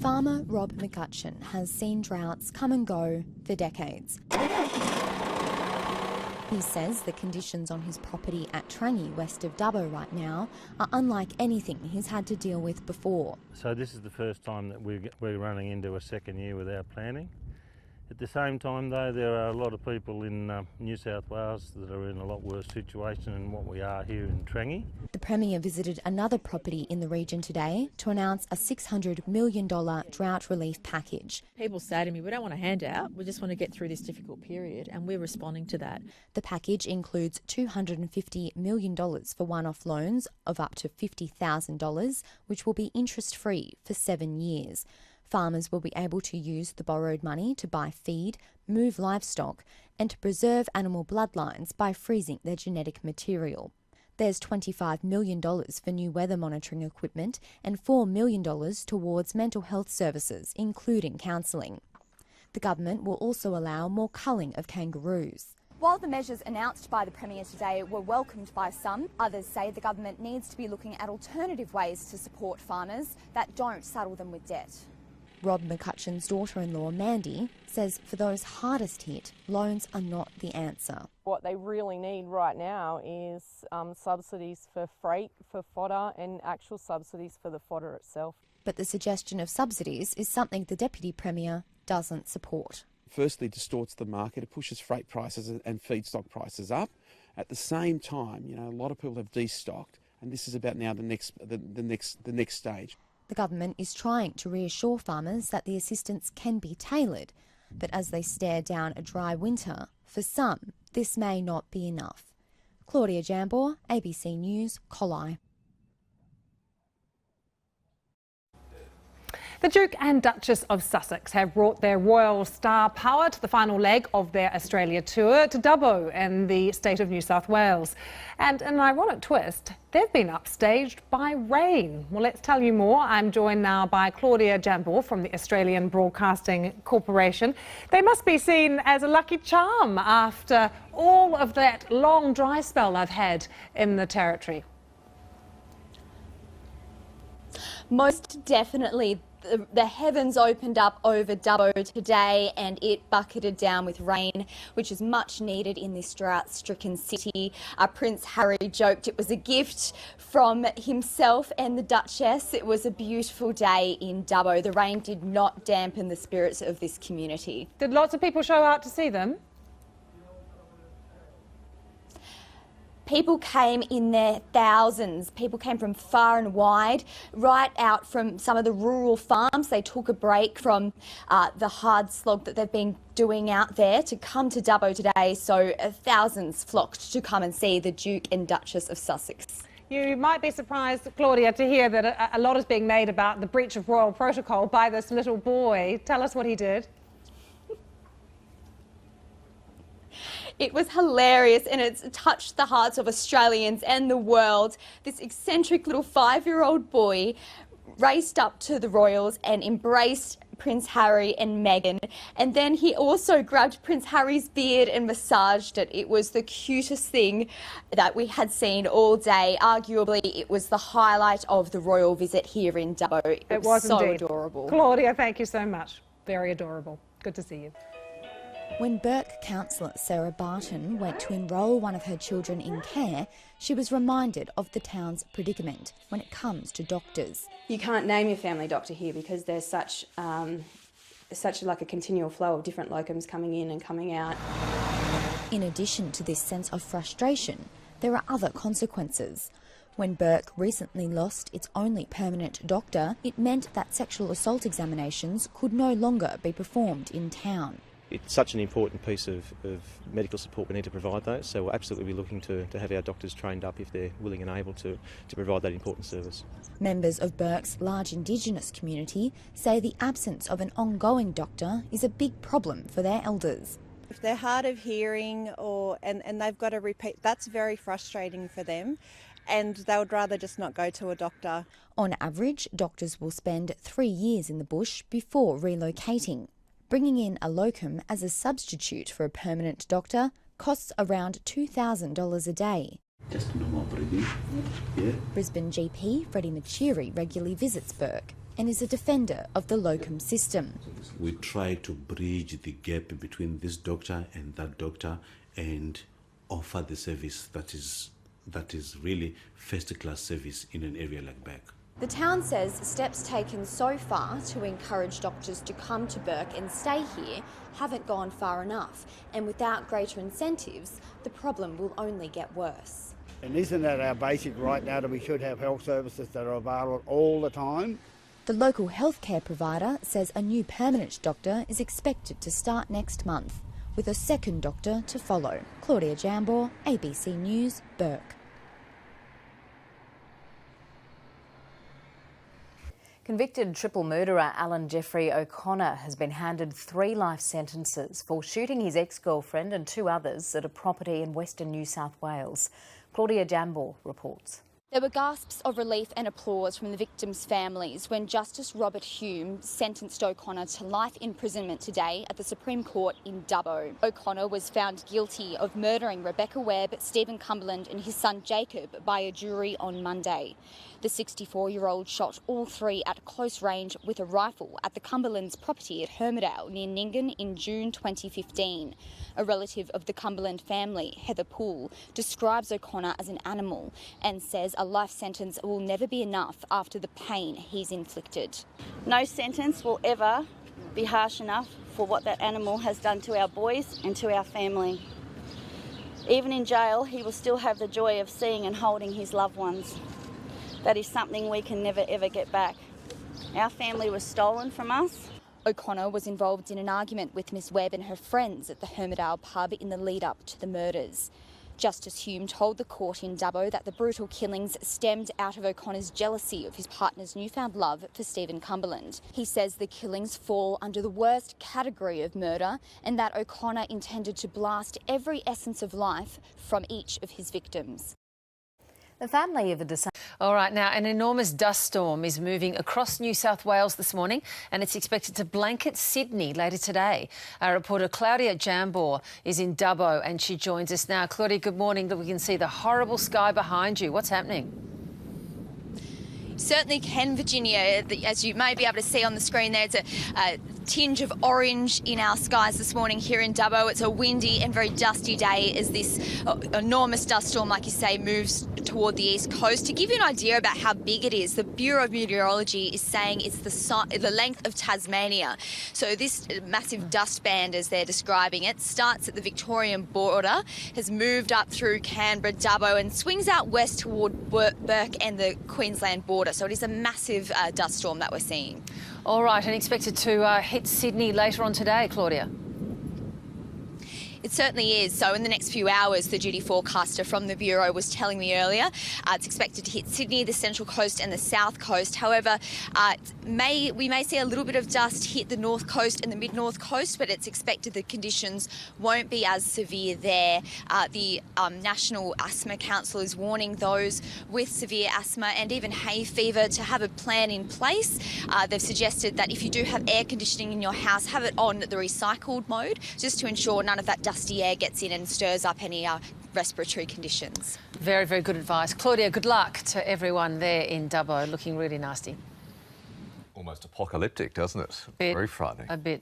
Farmer Rob McGutcheon has seen droughts come and go for decades. He says the conditions on his property at Trangie, west of Dubbo right now, are unlike anything he's had to deal with before. So this is the first time that we're running into a second year without planting. At the same time though, there are a lot of people in New South Wales that are in a lot worse situation than what we are here in Trangie. The Premier visited another property in the region today to announce a $600 million drought relief package. People say to me, we don't want a handout, we just want to get through this difficult period, and we're responding to that. The package includes $250 million for one-off loans of up to $50,000, which will be interest-free for 7 years. Farmers will be able to use the borrowed money to buy feed, move livestock, and to preserve animal bloodlines by freezing their genetic material. There's $25 million for new weather monitoring equipment and $4 million towards mental health services, including counselling. The government will also allow more culling of kangaroos. While the measures announced by the Premier today were welcomed by some, others say the government needs to be looking at alternative ways to support farmers that don't saddle them with debt. Rob McCutcheon's daughter-in-law, Mandy, says for those hardest hit, loans are not the answer. What they really need right now is subsidies for freight, for fodder, and actual subsidies for the fodder itself. But the suggestion of subsidies is something the Deputy Premier doesn't support. Firstly, distorts the market. It pushes freight prices and feedstock prices up. At the same time, a lot of people have destocked, and this is about now the next stage. The government is trying to reassure farmers that the assistance can be tailored, but as they stare down a dry winter, for some, this may not be enough. Claudia Jambor, ABC News, Collie. The Duke and Duchess of Sussex have brought their royal star power to the final leg of their Australia tour to Dubbo in the state of New South Wales. And in an ironic twist, they've been upstaged by rain. Well, let's tell you more. I'm joined now by Claudia Jambor from the Australian Broadcasting Corporation. They must be seen as a lucky charm after all of that long dry spell I've had in the territory. Most definitely. The heavens opened up over Dubbo today and it bucketed down with rain, which is much needed in this drought-stricken city. Prince Harry joked it was a gift from himself and the Duchess. It was a beautiful day in Dubbo. The rain did not dampen the spirits of this community. Did lots of people show out to see them? People came in their thousands. People came from far and wide, right out from some of the rural farms. They took a break from the hard slog that they've been doing out there to come to Dubbo today. So thousands flocked to come and see the Duke and Duchess of Sussex. You might be surprised, Claudia, to hear that a lot is being made about the breach of royal protocol by this little boy. Tell us what he did. It was hilarious and it's touched the hearts of Australians and the world. This eccentric little 5-year-old boy raced up to the royals and embraced Prince Harry and Meghan, and then he also grabbed Prince Harry's beard and massaged it. It was the cutest thing that we had seen all day. Arguably, it was the highlight of the royal visit here in Dubbo. It was so indeed adorable. Claudia, thank you so much. Very adorable. Good to see you. When Burke councillor Sarah Barton went to enrol one of her children in care, she was reminded of the town's predicament when it comes to doctors. You can't name your family doctor here because there's such like a continual flow of different locums coming in and coming out. In addition to this sense of frustration, there are other consequences. When Burke recently lost its only permanent doctor, it meant that sexual assault examinations could no longer be performed in town. It's such an important piece of medical support. We need to provide those, so we'll absolutely be looking to have our doctors trained up if they're willing and able to provide that important service. Members of Burke's large Indigenous community say the absence of an ongoing doctor is a big problem for their elders. If they're hard of hearing and they've got to repeat, that's very frustrating for them, and they would rather just not go to a doctor. On average, doctors will spend 3 years in the bush before relocating. Bringing in a locum as a substitute for a permanent doctor costs around $2,000 a day. Just normal breathing. Yeah. Brisbane GP Freddie Machiri regularly visits Burke. and is a defender of the locum system. We try to bridge the gap between this doctor and that doctor and offer the service that is really first-class service in an area like Burke. The town says steps taken so far to encourage doctors to come to Burke and stay here haven't gone far enough, and without greater incentives, the problem will only get worse. And isn't that our basic right now, that we should have health services that are available all the time? The local healthcare provider says a new permanent doctor is expected to start next month, with a second doctor to follow. Claudia Jambor, ABC News, Burke. Convicted triple murderer Alan Jeffrey O'Connor has been handed 3 life sentences for shooting his ex-girlfriend and 2 others at a property in Western New South Wales. Claudia Jambor reports. There were gasps of relief and applause from the victims' families when Justice Robert Hume sentenced O'Connor to life imprisonment today at the Supreme Court in Dubbo. O'Connor was found guilty of murdering Rebecca Webb, Stephen Cumberland and his son Jacob by a jury on Monday. The 64-year-old shot all 3 at close range with a rifle at the Cumberland's property at Hermidale near Nyngan in June 2015. A relative of the Cumberland family, Heather Poole, describes O'Connor as an animal and says a life sentence will never be enough after the pain he's inflicted. No sentence will ever be harsh enough for what that animal has done to our boys and to our family. Even in jail, he will still have the joy of seeing and holding his loved ones. That is something we can never ever get back. Our family was stolen from us. O'Connor was involved in an argument with Miss Webb and her friends at the Hermidale pub in the lead up to the murders. Justice Hume told the court in Dubbo that the brutal killings stemmed out of O'Connor's jealousy of his partner's newfound love for Stephen Cumberland. He says the killings fall under the worst category of murder and that O'Connor intended to blast every essence of life from each of his victims. The family of a disabled... All right, now an enormous dust storm is moving across New South Wales this morning and it's expected to blanket Sydney later today. Our reporter Claudia Jambor is in Dubbo and she joins us now. Claudia, good morning. We can see the horrible sky behind you. What's happening? Certainly can, Virginia. As you may be able to see on the screen there, it's a tinge of orange in our skies this morning here in Dubbo. It's a windy and very dusty day as this enormous dust storm, like you say, moves toward the east coast. To give you an idea about how big it is, the Bureau of Meteorology is saying it's the length of Tasmania. So this massive dust band, as they're describing it, starts at the Victorian border, has moved up through Canberra, Dubbo and swings out west toward Burke and the Queensland border. So it is a massive dust storm that we're seeing. All right, and expected to hit Sydney later on today, Claudia. It certainly is. So in the next few hours, the duty forecaster from the Bureau was telling me earlier, it's expected to hit Sydney, the Central Coast and the South Coast. However, we may see a little bit of dust hit the North Coast and the Mid-North Coast, but it's expected the conditions won't be as severe there. The National Asthma Council is warning those with severe asthma and even hay fever to have a plan in place. They've suggested that if you do have air conditioning in your house, have it on the recycled mode, just to ensure none of that dusty air gets in and stirs up any respiratory conditions. Very, very good advice. Claudia, good luck to everyone there in Dubbo. Looking really nasty. Almost apocalyptic, doesn't it? Very frightening. A bit.